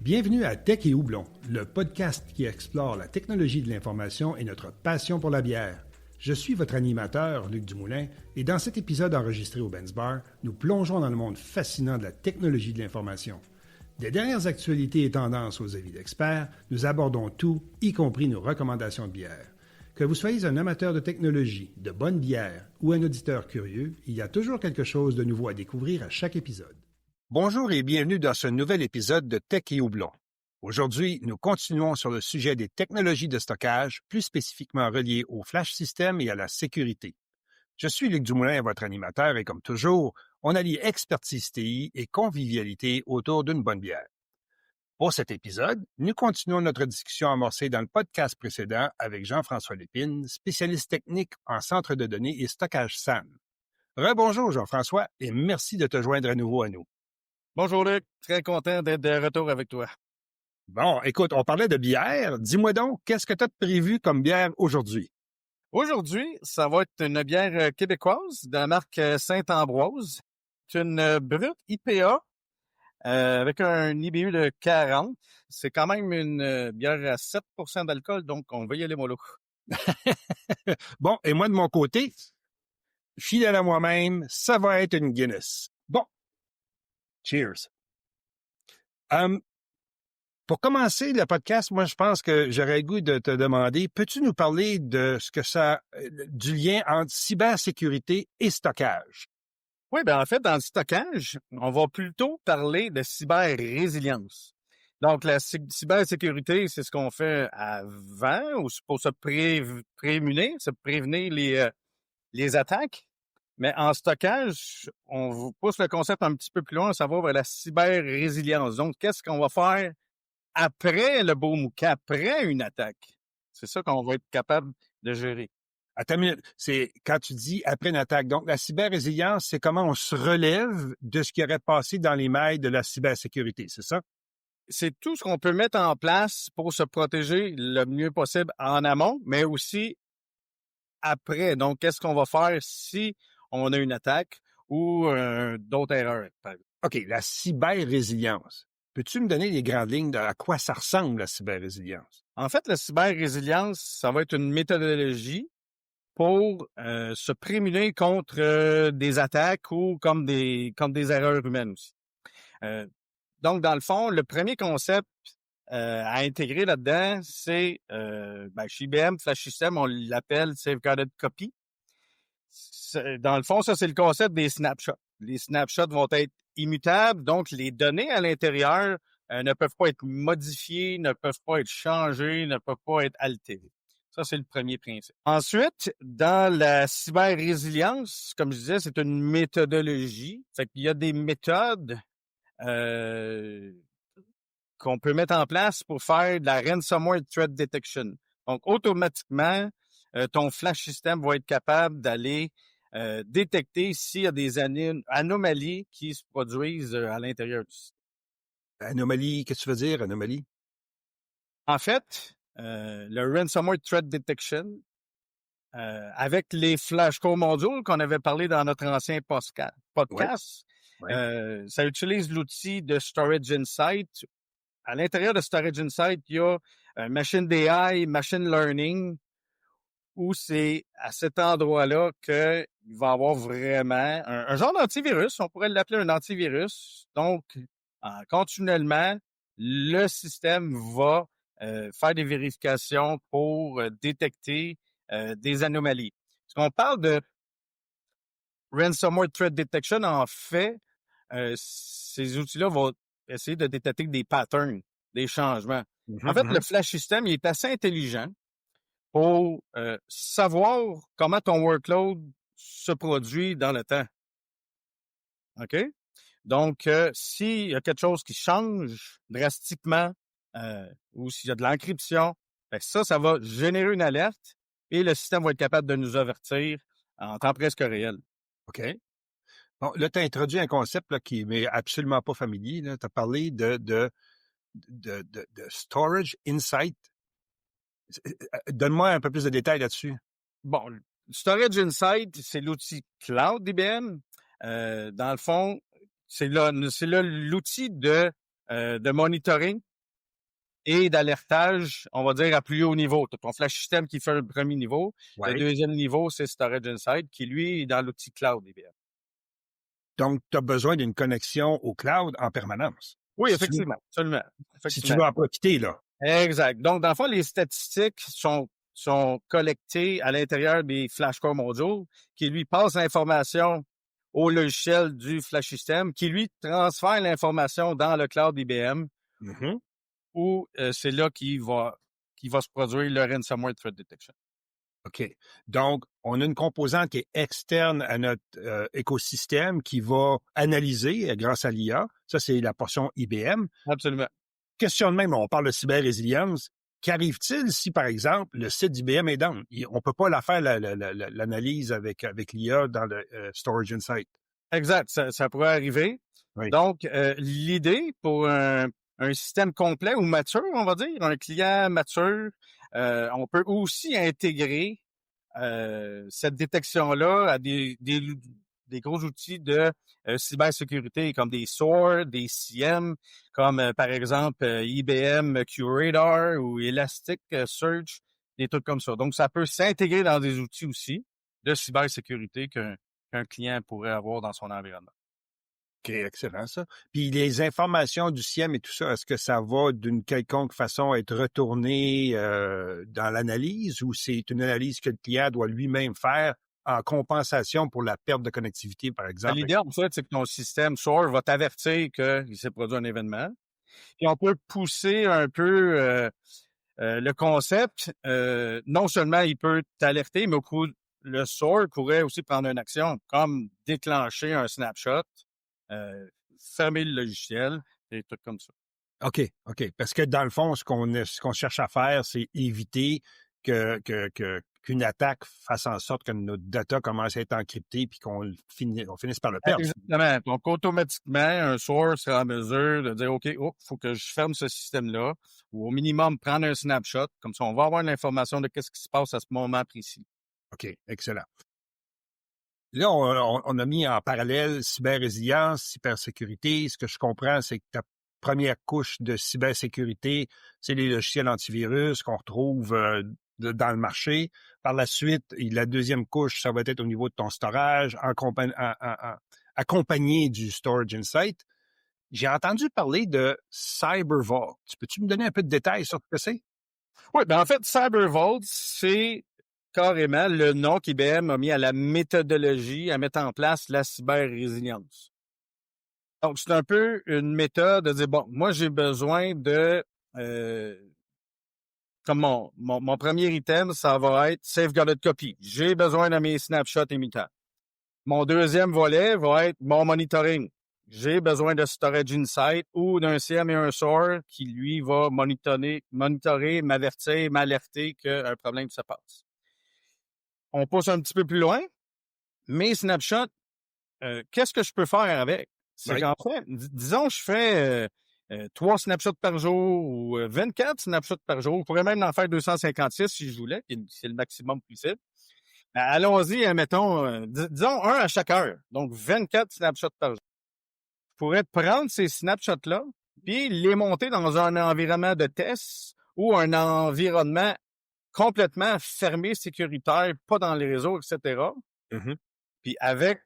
Bienvenue à Tech et Houblon, le podcast qui explore la technologie de l'information et notre passion pour la bière. Je suis votre animateur, Luc Dumoulin, et dans cet épisode enregistré au Benz Bar, nous plongeons dans le monde fascinant de la technologie de l'information. Des dernières actualités et tendances aux avis d'experts, nous abordons tout, y compris nos recommandations de bière. Que vous soyez un amateur de technologie, de bonne bière ou un auditeur curieux, il y a toujours quelque chose de nouveau à découvrir à chaque épisode. Bonjour et bienvenue dans ce nouvel épisode de Tech et Houblon. Aujourd'hui, nous continuons sur le sujet des technologies de stockage, plus spécifiquement reliées au flash system et à la sécurité. Je suis Luc Dumoulin, votre animateur, et comme toujours, on allie expertise TI et convivialité autour d'une bonne bière. Pour cet épisode, nous continuons notre discussion amorcée dans le podcast précédent avec Jean-François Lépine, spécialiste technique en centre de données et stockage SAN. Rebonjour Jean-François et merci de te joindre à nouveau à nous. Bonjour Luc, très content d'être de retour avec toi. Bon, écoute, on parlait de bière. Dis-moi donc, qu'est-ce que tu as prévu comme bière aujourd'hui? Aujourd'hui, ça va être une bière québécoise de la marque Saint-Ambroise. C'est une brute IPA avec un IBU de 40. C'est quand même une bière à 7% d'alcool, donc on va y aller mollo. Bon, et moi de mon côté, fidèle à moi-même, ça va être une Guinness. Bon, cheers. Pour commencer le podcast, moi, je pense que j'aurais le goût de te demander, peux-tu nous parler de ce que du lien entre cybersécurité et stockage? Oui, ben en fait, dans le stockage, on va plutôt parler de cyber-résilience. Donc, la cybersécurité, c'est ce qu'on fait avant ou pour se prémunir, se prévenir les attaques. Mais en stockage, on vous pousse le concept un petit peu plus loin, à savoir vers la cyber-résilience. Donc, qu'est-ce qu'on va faire après le boom ou qu'après une attaque? C'est ça qu'on va être capable de gérer. Attends une minute, c'est quand tu dis après une attaque. Donc, la cyber-résilience, c'est comment on se relève de ce qui aurait passé dans les mailles de la cybersécurité, c'est ça? C'est tout ce qu'on peut mettre en place pour se protéger le mieux possible en amont, mais aussi après. Donc, qu'est-ce qu'on va faire si on a une attaque ou d'autres erreurs? OK, la cyber-résilience. Peux-tu me donner les grandes lignes de à quoi ça ressemble, la cyber-résilience? En fait, la cyber-résilience, ça va être une méthodologie pour se prémunir contre des attaques ou contre des erreurs humaines aussi. Donc, dans le fond, le premier concept à intégrer là-dedans, c'est chez IBM, Flash System, on l'appelle Safeguarded Copy. Dans le fond, ça, c'est le concept des snapshots. Les snapshots vont être immutables, donc les données à l'intérieur ne peuvent pas être modifiées, ne peuvent pas être changées, ne peuvent pas être altérées. Ça, c'est le premier principe. Ensuite, dans la cyber-résilience, comme je disais, c'est une méthodologie. Fait qu'il y a des méthodes qu'on peut mettre en place pour faire de la ransomware threat detection. Donc, automatiquement, ton flash system va être capable d'aller détecter s'il y a des anomalies qui se produisent à l'intérieur du système. Anomalie, qu'est-ce que tu veux dire, anomalie? En fait, le ransomware threat detection, avec les flashcore modules qu'on avait parlé dans notre ancien podcast, Ouais. ça utilise l'outil de Storage Insight. À l'intérieur de Storage Insight, il y a Machine AI, Machine Learning, où c'est à cet endroit-là qu'il va y avoir vraiment un genre d'antivirus. On pourrait l'appeler un antivirus. Donc, continuellement, le système va faire des vérifications pour détecter des anomalies. Parce qu'on parle de ransomware threat detection, en fait, ces outils-là vont essayer de détecter des patterns, des changements. En fait, le flash system, il est assez intelligent pour savoir comment ton workload se produit dans le temps. OK? Donc, s'il y a quelque chose qui change drastiquement ou s'il y a de l'encryption, ça va générer une alerte et le système va être capable de nous avertir en temps presque réel. OK. Bon, là, tu as introduit un concept là, qui m'est absolument pas familier. Tu as parlé de Storage Insight. Donne-moi un peu plus de détails là-dessus. Bon, Storage Insight, c'est l'outil cloud d'IBM. Dans le fond, c'est là l'outil de monitoring et d'alertage, on va dire, à plus haut niveau. Tu as ton flash system qui fait le premier niveau. Le deuxième niveau, c'est Storage Insight, qui, lui, est dans l'outil cloud IBM. Donc, tu as besoin d'une connexion au cloud en permanence. Oui, effectivement, absolument. Si tu veux en profiter, là. Exact. Donc, dans le fond, les statistiques sont collectées à l'intérieur des flashcore modules qui, lui, passent l'information au logiciel du flash system qui, lui, transfère l'information dans le cloud IBM où c'est là qu'il va se produire le ransomware threat detection. OK. Donc, on a une composante qui est externe à notre écosystème qui va analyser grâce à l'IA. Ça, c'est la portion IBM. Absolument. Question de même, on parle de cyber-résilience. Qu'arrive-t-il si, par exemple, le site d'IBM est down? On ne peut pas la faire l'analyse avec l'IA dans le Storage Insight. Exact, ça pourrait arriver. Oui. Donc, l'idée pour un système complet ou mature, on va dire, un client mature, on peut aussi intégrer cette détection-là à des gros outils de cybersécurité comme des SOAR, des CIEM, comme par exemple IBM QRadar ou Elasticsearch, des trucs comme ça. Donc, ça peut s'intégrer dans des outils aussi de cybersécurité qu'un client pourrait avoir dans son environnement. OK, excellent ça. Puis les informations du CIEM et tout ça, est-ce que ça va d'une quelconque façon être retourné dans l'analyse ou c'est une analyse que le client doit lui-même faire en compensation pour la perte de connectivité, par exemple? L'idée, en fait, c'est que ton système SOAR va t'avertir qu'il s'est produit un événement. Puis on peut pousser un peu le concept. Non seulement il peut t'alerter, mais le SOAR pourrait aussi prendre une action, comme déclencher un snapshot, fermer le logiciel, des trucs comme ça. OK. Parce que dans le fond, ce qu'on cherche à faire, c'est éviter qu'une attaque fasse en sorte que notre data commence à être encryptée puis qu'on finisse par le perdre. Exactement. Donc, automatiquement, un SOAR sera en mesure de dire, OK, faut que je ferme ce système-là ou au minimum prendre un snapshot. Comme ça, on va avoir l'information de qu'est-ce qui se passe à ce moment précis. OK, excellent. Là, on a mis en parallèle cyber-résilience, cybersécurité. Ce que je comprends, c'est que ta première couche de cybersécurité, c'est les logiciels antivirus qu'on retrouve dans le marché. Par la suite, la deuxième couche, ça va être au niveau de ton storage, accompagné du Storage Insight. J'ai entendu parler de CyberVault. Peux-tu me donner un peu de détails sur ce que c'est? Oui, en fait, CyberVault, c'est carrément le nom qu'IBM a mis à la méthodologie à mettre en place la cyber-résilience. Donc, c'est un peu une méthode de dire, bon, moi, j'ai besoin de... comme mon premier item, ça va être Safeguarded Copy. J'ai besoin de mes snapshots imitants. Mon deuxième volet va être mon monitoring. J'ai besoin de Storage Insight ou d'un CIEM et un SOAR qui, lui, va monitorer, m'avertir, m'alerter qu'un problème se passe. On pousse un petit peu plus loin. Mes snapshots, qu'est-ce que je peux faire avec? C'est qu'en fait, disons, je fais 3 snapshots par jour ou 24 snapshots par jour. On pourrait même en faire 256 si je voulais, c'est le maximum possible. Allons-y, mettons, disons un à chaque heure. Donc, 24 snapshots par jour. Je pourrais prendre ces snapshots-là puis les monter dans un environnement de test ou un environnement complètement fermé, sécuritaire, pas dans les réseaux, etc. Puis avec,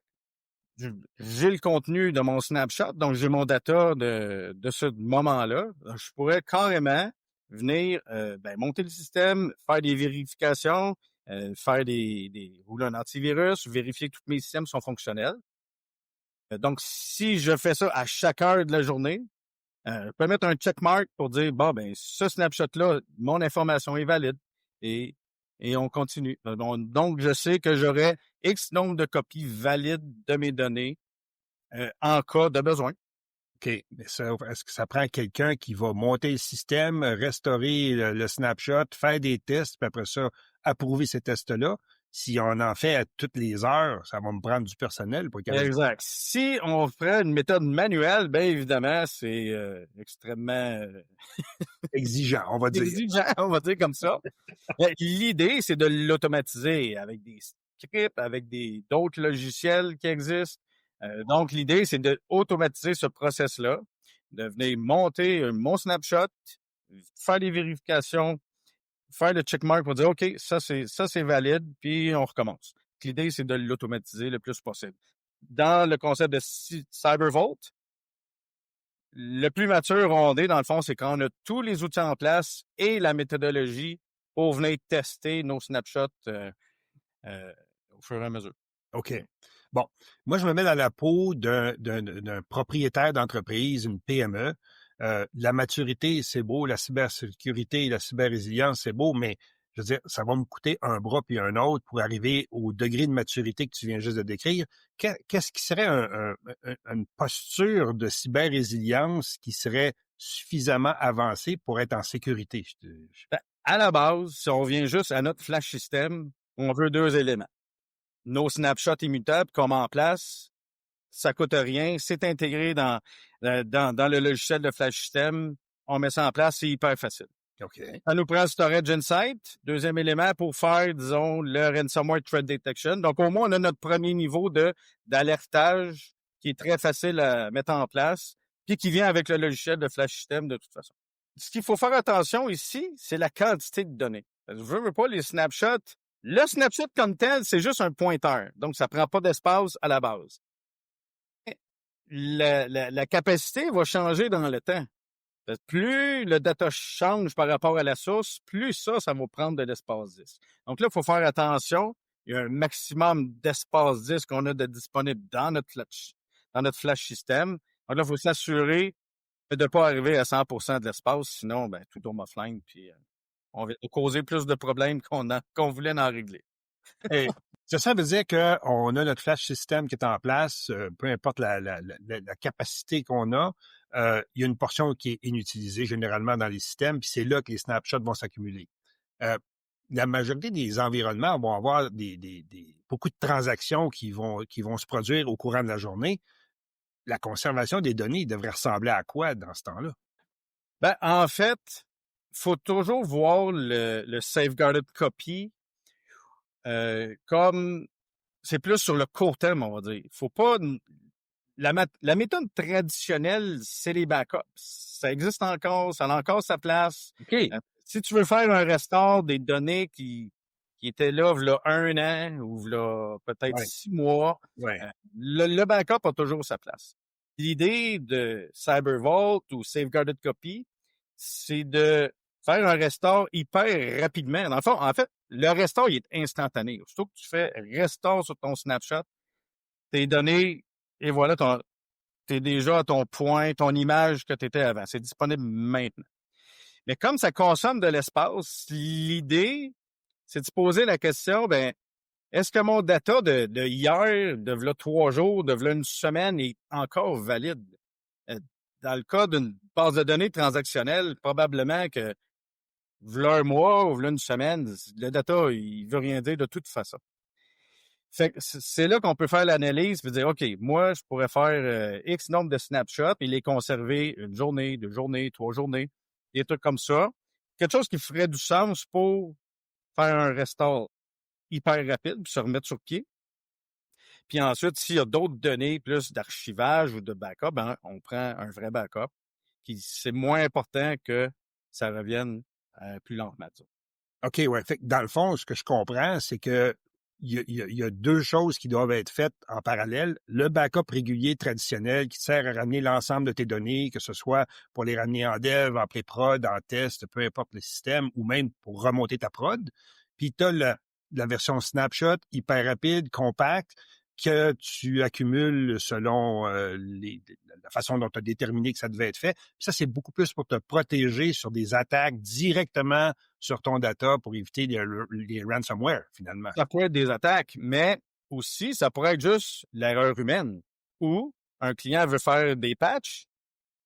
j'ai le contenu de mon snapshot, donc j'ai mon data de ce moment-là. Je pourrais carrément venir monter le système, faire des vérifications, faire rouler un antivirus, vérifier que tous mes systèmes sont fonctionnels. Donc, si je fais ça à chaque heure de la journée, je peux mettre un checkmark pour dire, ce snapshot-là, mon information est valide et on continue. Donc, je sais que j'aurai X nombre de copies valides de mes données en cas de besoin. OK. Mais est-ce que ça prend quelqu'un qui va monter le système, restaurer le snapshot, faire des tests, puis après ça, approuver ces tests-là? Si on en fait à toutes les heures, ça va me prendre du personnel pour Exact. Si on ferait une méthode manuelle, bien évidemment, c'est extrêmement exigeant, on va dire. Exigeant, on va dire comme ça. L'idée, c'est de l'automatiser avec des scripts, avec d'autres logiciels qui existent. Donc, l'idée, c'est d'automatiser ce process-là, de venir monter mon snapshot, faire des vérifications, faire le checkmark pour dire, OK, ça c'est valide, puis on recommence. L'idée, c'est de l'automatiser le plus possible. Dans le concept de CyberVault, le plus mature on est, dans le fond, c'est quand on a tous les outils en place et la méthodologie pour venir tester nos snapshots au fur et à mesure. OK. Bon, moi, je me mets dans la peau d'un propriétaire d'entreprise, une PME. La maturité, c'est beau, la cybersécurité et la cyber-résilience, c'est beau, mais je veux dire, ça va me coûter un bras puis un autre pour arriver au degré de maturité que tu viens juste de décrire. Qu'est-ce qui serait une posture de cyber-résilience qui serait suffisamment avancée pour être en sécurité? À la base, si on revient juste à notre flash system, on veut 2 éléments. Nos snapshots immutables comme en place, ça coûte rien, c'est intégré dans le logiciel de flash system, on met ça en place, c'est hyper facile. OK. Ça nous prend Storage Insight, deuxième élément pour faire, disons, le ransomware threat detection. Donc, au moins, on a notre premier niveau d'alertage qui est très facile à mettre en place, puis qui vient avec le logiciel de flash system de toute façon. Ce qu'il faut faire attention ici, c'est la quantité de données. Je veux pas les snapshots. Le snapshot comme tel, c'est juste un pointeur. Donc, ça prend pas d'espace à la base. La capacité va changer dans le temps. Plus le data change par rapport à la source, plus ça va prendre de l'espace disque. Donc là, il faut faire attention. Il y a un maximum d'espace disque qu'on a de disponible dans notre flash system. Donc là, il faut s'assurer de ne pas arriver à 100% de l'espace, sinon, tout tombe offline, puis on va causer plus de problèmes qu'on voulait en régler. Et ça veut dire qu'on a notre flash system qui est en place, peu importe la capacité qu'on a, il y a une portion qui est inutilisée généralement dans les systèmes, puis c'est là que les snapshots vont s'accumuler. La majorité des environnements vont avoir beaucoup de transactions qui vont se produire au courant de la journée. La conservation des données devrait ressembler à quoi dans ce temps-là? En fait, il faut toujours voir le safeguarded copy comme c'est plus sur le court terme, on va dire. Faut pas la méthode traditionnelle, c'est les backups. Ça existe encore, ça a encore sa place. OK. Si tu veux faire un restore des données qui étaient là, v'là 1 an ou v'là peut-être 6 mois, le backup a toujours sa place. L'idée de CyberVault ou Safeguarded Copy, c'est de faire un restore hyper rapidement. Dans le fond, en fait, le restore, il est instantané. Surtout que tu fais restore sur ton snapshot, tes données, et voilà, t'es déjà à ton point, ton image que tu étais avant. C'est disponible maintenant. Mais comme ça consomme de l'espace, l'idée, c'est de se poser la question, est-ce que mon data de hier, de v'là 3 jours, de v'là une semaine est encore valide? Dans le cas d'une base de données transactionnelle, probablement que v'là un mois ou v'là une semaine, le data, il veut rien dire de toute façon. Fait que c'est là qu'on peut faire l'analyse et dire, OK, moi, je pourrais faire X nombre de snapshots et les conserver 1 journée, 2 journées, 3 journées, des trucs comme ça. Quelque chose qui ferait du sens pour faire un restore hyper rapide puis se remettre sur pied. Puis ensuite, s'il y a d'autres données, plus d'archivage ou de backup, on prend un vrai backup. Puis c'est moins important que ça revienne plus lentement. OK, ouais. Fait que dans le fond, ce que je comprends, c'est que il y a 2 choses qui doivent être faites en parallèle. Le backup régulier traditionnel qui sert à ramener l'ensemble de tes données, que ce soit pour les ramener en dev, en pré-prod, en test, peu importe le système, ou même pour remonter ta prod. Puis tu as la version snapshot hyper rapide, compacte, que tu accumules selon la façon dont tu as déterminé que ça devait être fait. Puis ça, c'est beaucoup plus pour te protéger sur des attaques directement sur ton data pour éviter les ransomware, finalement. Ça pourrait être des attaques, mais aussi, ça pourrait être juste l'erreur humaine ou un client veut faire des patchs.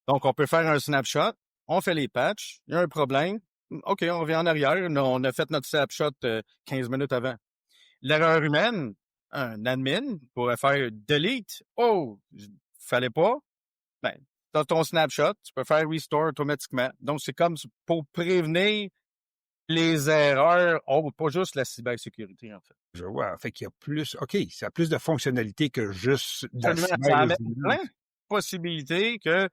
Donc, on peut faire un snapshot, on fait les patchs, il y a un problème. OK, on revient en arrière, on a fait notre snapshot 15 minutes avant. L'erreur humaine, un admin pourrait faire delete. Oh, fallait pas. Dans ton snapshot, tu peux faire restore automatiquement. Donc, c'est comme pour prévenir les erreurs. Oh, pas juste la cybersécurité, en fait. Je vois. Fait qu'il y a plus. OK, ça a plus de fonctionnalités que juste de la Ça amène cybersécurité. plein de possibilités que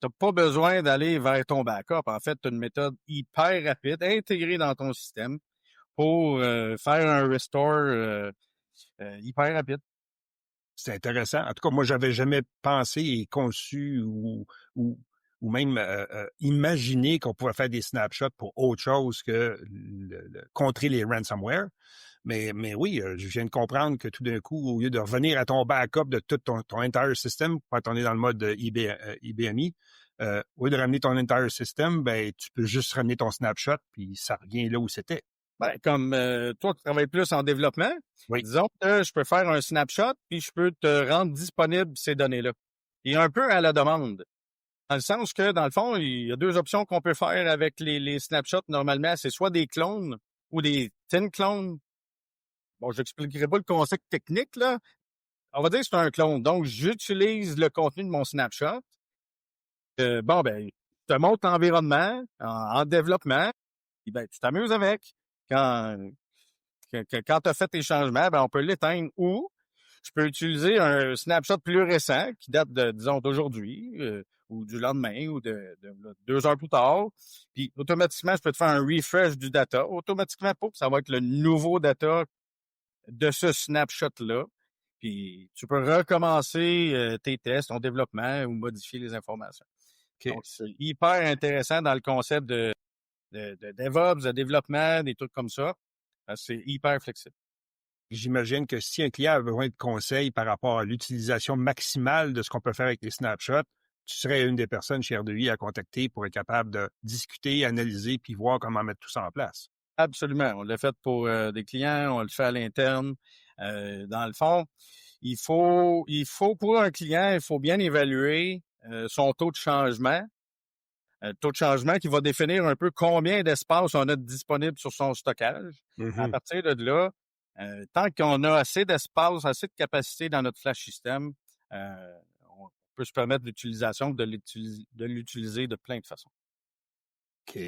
t'as pas besoin d'aller vers ton backup. En fait, tu as une méthode hyper rapide, intégrée dans ton système pour faire un restore hyper rapide. C'est intéressant. En tout cas, moi, j'avais jamais pensé et conçu ou, ou même imaginé qu'on pouvait faire des snapshots pour autre chose que contrer les ransomware. Mais oui, je viens de comprendre que tout d'un coup, au lieu de revenir à ton backup de tout ton entire system, quand on est dans le mode IBMI, au lieu de ramener ton entire system, ben tu peux juste ramener ton snapshot, puis ça revient là où c'était. Ben, comme toi, tu travailles plus en développement, Oui. disons que je peux faire un snapshot, puis je peux te rendre disponible ces données-là. Et un peu à la demande. Dans le sens que, dans le fond, il y a deux options qu'on peut faire avec les snapshots. Normalement, c'est soit des clones ou des thin clones. Bon, j'expliquerai pas le concept technique, là. On va dire que c'est un clone. Donc, j'utilise le contenu de mon snapshot. Bon, ben, je te montre l'environnement en développement. Puis, ben, tu t'amuses avec. Quand quand tu as fait tes changements, ben, on peut l'éteindre ou je peux utiliser un snapshot plus récent qui date de, disons, d'aujourd'hui ou du lendemain ou de 2 heures plus tard. Puis, automatiquement, je peux te faire un refresh du data. Automatiquement, ça va être le nouveau data de ce snapshot-là. Puis, tu peux recommencer tes tests, ton développement ou modifier les informations. Okay. Donc, c'est hyper intéressant dans le concept de DevOps, de développement, des trucs comme ça. C'est hyper flexible. J'imagine que si un client a besoin de conseils par rapport à l'utilisation maximale de ce qu'on peut faire avec les snapshots, tu serais une des personnes chez R2I à contacter pour être capable de discuter, analyser, puis voir comment mettre tout ça en place. Absolument. On l'a fait pour des clients, on le fait à l'interne. Dans le fond, il faut pour un client, il faut bien évaluer son taux de changement. Taux de changement qui va définir un peu combien d'espace on a disponible sur son stockage. À partir de là, tant qu'on a assez d'espace, assez de capacité dans notre flash system, on peut se permettre l'utilisation de l'utiliser de plein de façons. OK.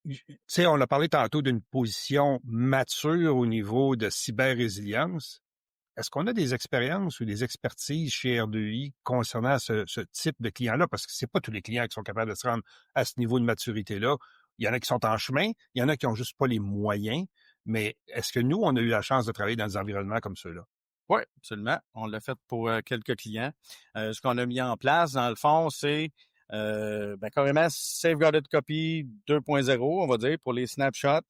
Tu sais, on a parlé tantôt d'une position mature au niveau de cyber-résilience. Est-ce qu'on a des expériences ou des expertises chez R2I concernant ce type de client-là? Parce que c'est pas tous les clients qui sont capables de se rendre à ce niveau de maturité-là. Il y en a qui sont en chemin, il y en a qui ont juste pas les moyens. Mais est-ce que nous, on a eu la chance de travailler dans des environnements comme ceux-là? Oui, absolument. On l'a fait pour quelques clients. Ce qu'on a mis en place, dans le fond, c'est carrément Safeguarded Copy 2.0, on va dire, pour les snapshots.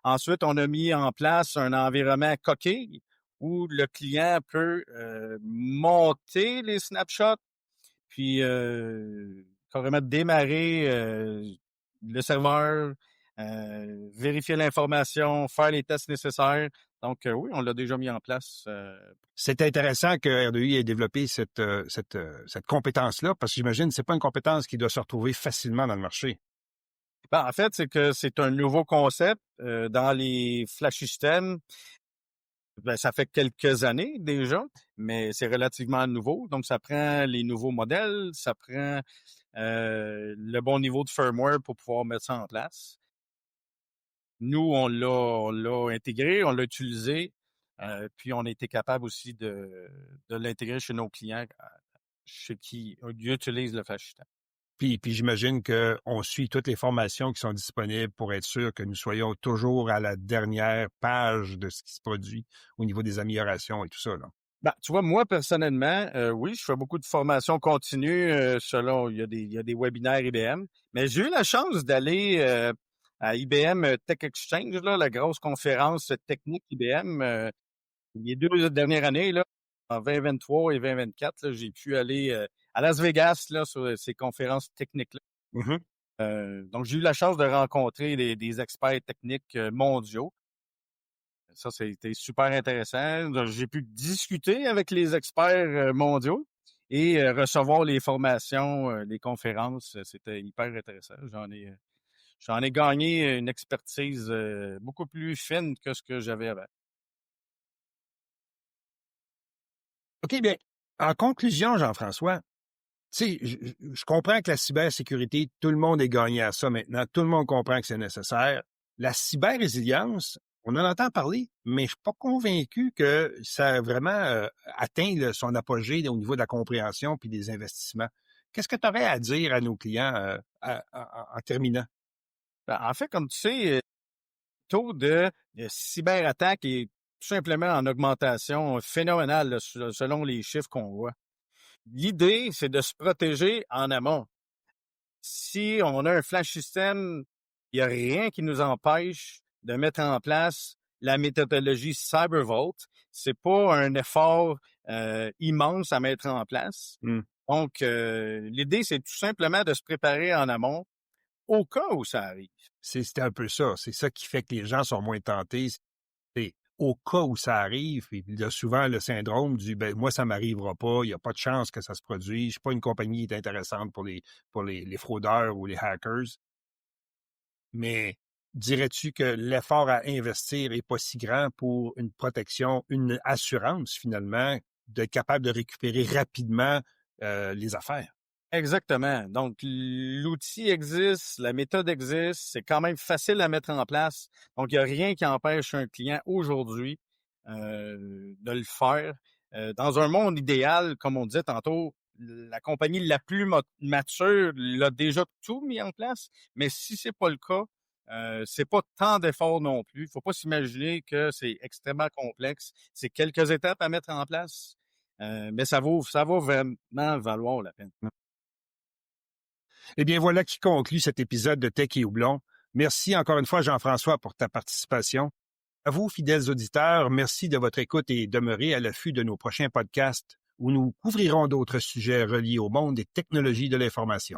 Ensuite, on a mis en place un environnement coquille où le client peut monter les snapshots, puis carrément démarrer le serveur, vérifier l'information, faire les tests nécessaires. Donc, oui, on l'a déjà mis en place. C'est intéressant que R2I ait développé cette compétence-là, parce que j'imagine que c'est pas une compétence qui doit se retrouver facilement dans le marché. Ben, en fait, c'est que c'est un nouveau concept dans les flash systems. Ben, ça fait quelques années déjà, mais c'est relativement nouveau. Donc, ça prend les nouveaux modèles, ça prend le bon niveau de firmware pour pouvoir mettre ça en place. Nous, on l'a intégré, on l'a utilisé, puis on a été capable aussi de l'intégrer chez nos clients chez qui utilisent le flash system. Puis j'imagine qu'on suit toutes les formations qui sont disponibles pour être sûr que nous soyons toujours à la dernière page de ce qui se produit au niveau des améliorations et tout ça, là. Ben, tu vois, moi, personnellement, oui, je fais beaucoup de formations continues selon, il y a des webinaires IBM, mais j'ai eu la chance d'aller à IBM Tech Exchange, là, la grosse conférence technique IBM, les 2 dernières années, là, en 2023 et 2024, là, j'ai pu aller à Las Vegas là, sur ces conférences techniques-là. Mm-hmm. Donc, j'ai eu la chance de rencontrer des experts techniques mondiaux. Ça, c'était super intéressant. Donc, j'ai pu discuter avec les experts mondiaux et recevoir les formations, les conférences. C'était hyper intéressant. J'en ai gagné une expertise beaucoup plus fine que ce que j'avais avant. OK, bien, en conclusion, Jean-François, tu sais, je comprends que la cybersécurité, tout le monde est gagné à ça maintenant. Tout le monde comprend que c'est nécessaire. La cyber-résilience, On en entend parler, mais je suis pas convaincu que ça a vraiment atteint son apogée au niveau de la compréhension puis des investissements. Qu'est-ce que tu aurais à dire à nos clients en terminant? Ben, en fait, comme tu sais, le taux de cyberattaque est tout simplement en augmentation phénoménale là, selon les chiffres qu'on voit. L'idée, c'est de se protéger en amont. Si on a un flash system, il n'y a rien qui nous empêche de mettre en place la méthodologie CyberVault. C'est pas un effort immense à mettre en place. Hmm. Donc, l'idée, c'est tout simplement de se préparer en amont au cas où ça arrive. C'est un peu ça. C'est ça qui fait que les gens sont moins tentés. C'est au cas où ça arrive, puis il y a souvent le syndrome du ben moi, ça m'arrivera pas, il n'y a pas de chance que ça se produise. Je suis pas une compagnie qui est intéressante pour les fraudeurs ou les hackers. Mais dirais-tu que l'effort à investir est pas si grand pour une protection, une assurance finalement, d'être capable de récupérer rapidement les affaires? Exactement. Donc, l'outil existe, la méthode existe, c'est quand même facile à mettre en place. Donc, il n'y a rien qui empêche un client aujourd'hui de le faire. Dans un monde idéal, comme on disait tantôt, la compagnie la plus mature l'a déjà tout mis en place. Mais si c'est pas le cas, c'est pas tant d'efforts non plus. Il faut pas s'imaginer que c'est extrêmement complexe. C'est quelques étapes à mettre en place. Mais ça va vraiment valoir la peine. Eh bien, voilà qui conclut cet épisode de Tech et Houblon. Merci encore une fois, Jean-François, pour ta participation. À vous, fidèles auditeurs, merci de votre écoute et demeurez à l'affût de nos prochains podcasts où nous couvrirons d'autres sujets reliés au monde des technologies de l'information.